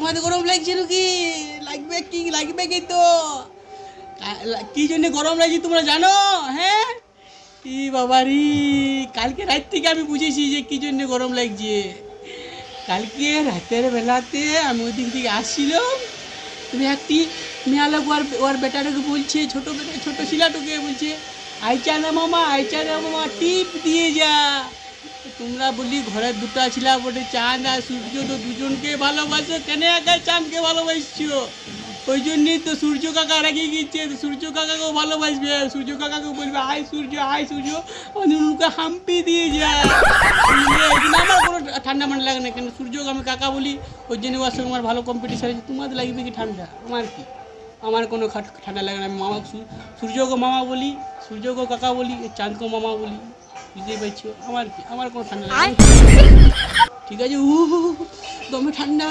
তোমাদের গরম লাগছে নাকি? লাগবে কিন্তু কি জন্য গরম লাগছে তোমরা জানো? হ্যাঁ কি বাবারি, কালকে রাত থেকে আমি বুঝেছি যে কি জন্য গরম লাগছে। কালকে রাতের বেলাতে আমি ওই দিক থেকে আসছিলাম, তুমি একটি মেয়া লোক ওর বেটাটাকে বলছে, ছোট শিলাটাকে বলছে আইচা না মামা টিপ দিয়ে যা। তোমরা বলি ঘরের দুটো ছিলা বটে, চাঁদ আর সূর্য তো দুজনকে ভালোবাসো, কেন একা চাঁদকে ভালোবাসছো? ওই জন্যই তো সূর্য কাকা রেগে গিয়েছে, সূর্য কাকাকেও ভালোবাসবে, সূর্য কাকাকেও বলবে আয় সূর্য আমাকে হাম্পি দিয়ে যা। আমার কোনো ঠান্ডা মান্ডা লাগে না, কেন সূর্যকে আমি কাকা বলি, ওই জন্য ওর সঙ্গে আমার ভালো কম্পিটিশন আছে। তোমাদের লাগবে কি ঠান্ডা? আমার কি, আমার কোনো ঠান্ডা লাগে না। আমি মামা সূর্যকে মামা বলি, সূর্যকে কাকা বলি, চাঁদকে মামা বলি, বুঝতেই পারছো। আমার কি, আমার কোনো ঠান্ডা লাগে না। ঠিক আছে, দমে ঠান্ডা।